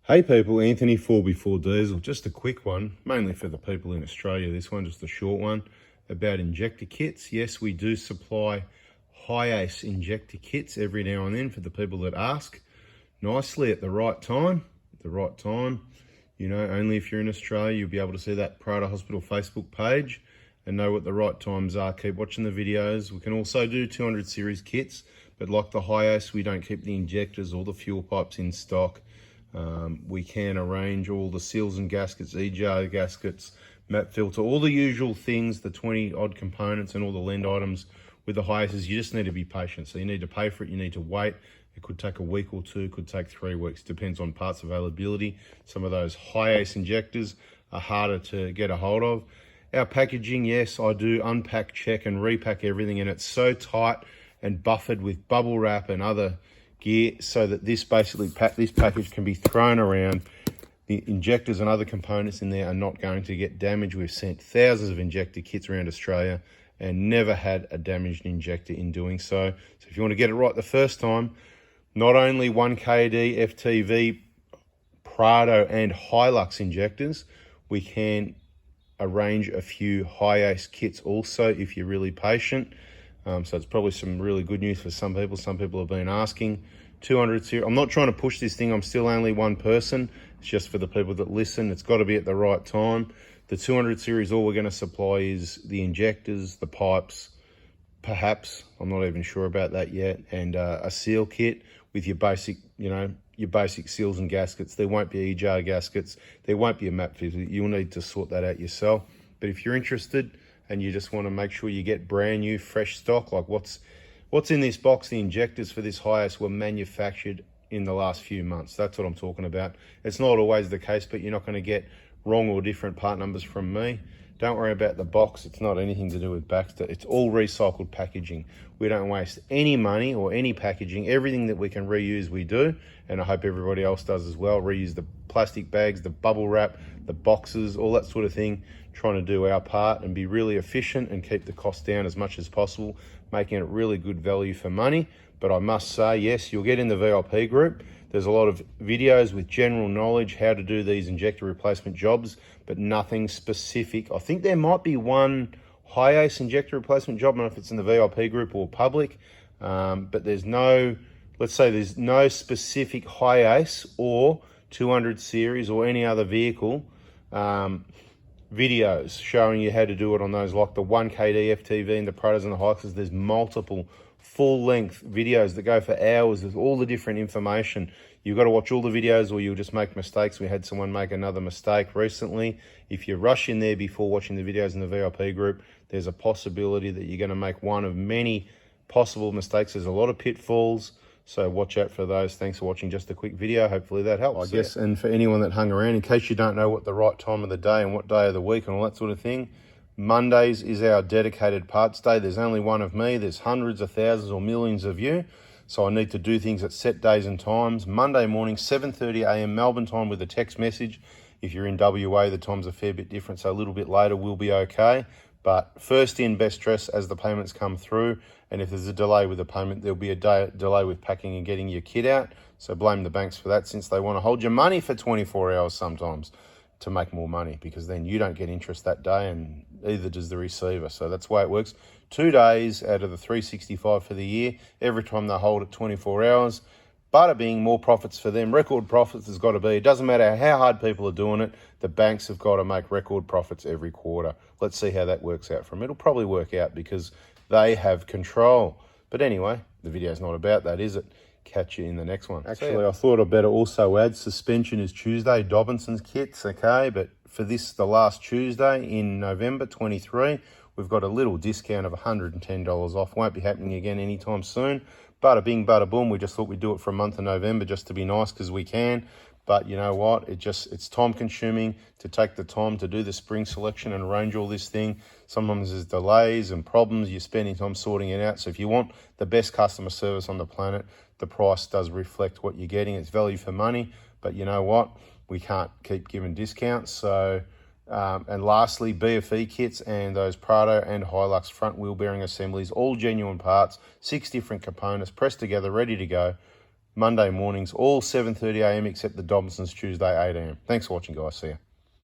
Hey people, Anthony 4x4 Diesel. Just a quick one, mainly for the people in Australia. This one, just a short one about injector kits. Yes, we do supply high-ace injector kits every now and then for the people that ask nicely at the right time. You know, only if you're in Australia, you'll be able to see that Prada Hospital Facebook page and know what the right times are. Keep watching the videos. We can also do 200 series kits, but like the high-ace, we don't keep the injectors or the fuel pipes in stock. We can arrange all the seals and gaskets, EJ gaskets, map filter, all the usual things, the 20 odd components and all the lend items with the high-aces. You just need to be patient. So you need to pay for it, you need to wait. It could take a week or two, could take 3 weeks, depends on parts availability. Some of those high-ace injectors are harder to get a hold of. Our packaging, yes, I do unpack, check and repack everything, and it's so tight and buffered with bubble wrap and other gear so that this package can be thrown around. The injectors and other components in there are not going to get damaged. We've sent thousands of injector kits around Australia and never had a damaged injector in doing so. So if you want to get it right the first time, not only 1KD, FTV, Prado and Hilux injectors, we can arrange a few high-ace kits also if you're really patient. So it's probably some really good news for some people. Some people have been asking. 200 series. I'm not trying to push this thing. I'm still only one person. It's just for the people that listen. It's got to be at the right time. The 200 series, all we're going to supply is the injectors, the pipes, perhaps. I'm not even sure about that yet. And a seal kit with your basic, your basic seals and gaskets. There won't be EJ gaskets. There won't be a map filter. You'll need to sort that out yourself. But if you're interested, and you just want to make sure you get brand new, fresh stock, like what's in this box, the injectors for this high-ace were manufactured in the last few months. That's what I'm talking about. It's not always the case, but you're not going to get wrong or different part numbers from me. Don't worry about the box. It's not anything to do with Baxter. It's all recycled packaging. We don't waste any money or any packaging. Everything that we can reuse, we do. And I hope everybody else does as well. Reuse the plastic bags, the bubble wrap, the boxes, all that sort of thing. Trying to do our part and be really efficient and keep the cost down as much as possible, making it really good value for money. But I must say, yes, you'll get in the VIP group. There's a lot of videos with general knowledge, how to do these injector replacement jobs, but nothing specific. I think there might be one high-ace injector replacement job. I don't know if it's in the VIP group or public, but there's no, let's say there's no specific high-ace or 200 series or any other vehicle videos showing you how to do it on those, like the 1KD FTV and the Pradas and the Hiluxes. There's multiple full-length videos that go for hours with all the different information. You've got to watch all the videos or you'll just make mistakes. We had someone make another mistake recently. If you rush in there before watching the videos in the VIP group, there's a possibility that you're going to make one of many possible mistakes. There's a lot of pitfalls, so watch out for those. Thanks for watching just a quick video. Hopefully that helps, I guess. And for anyone that hung around, in case you don't know what the right time of the day and what day of the week and all that sort of thing, Mondays is our dedicated parts day. There's only one of me. There's hundreds of thousands or millions of you. So I need to do things at set days and times. Monday morning, 7:30 a.m. Melbourne time with a text message. If you're in WA, the time's a fair bit different, so a little bit later will be okay. But first in, best dress as the payments come through. And if there's a delay with the payment, there'll be a delay with packing and getting your kit out. So blame the banks for that, since they want to hold your money for 24 hours sometimes to make more money, because then you don't get interest that day and either does the receiver. So that's the way it works. 2 days out of the 365 for the year, every time they hold it 24 hours. Bada bing, more profits for them. Record profits has got to be. It doesn't matter how hard people are doing it. The banks have got to make record profits every quarter. Let's see how that works out for them. It'll probably work out because they have control. But anyway, the video's not about that, is it? Catch you in the next one. Actually, I thought I'd better also add suspension is Tuesday, Dobinson's kits, okay? But for this, the last Tuesday in November 23, we've got a little discount of $110 off. Won't be happening again anytime soon. Bada bing, bada boom. We just thought we'd do it for a month of November just to be nice because we can. But you know what? It's time consuming to take the time to do the spring selection and arrange all this thing. Sometimes there's delays and problems. You're spending time sorting it out. So if you want the best customer service on the planet, the price does reflect what you're getting. It's value for money. But you know what? We can't keep giving discounts. So, and lastly, BFE kits and those Prado and Hilux front wheel bearing assemblies, all genuine parts, 6 different components pressed together, ready to go. Monday mornings, all 7:30 a.m. except the Dobsons Tuesday 8 a.m. Thanks for watching, guys. See ya.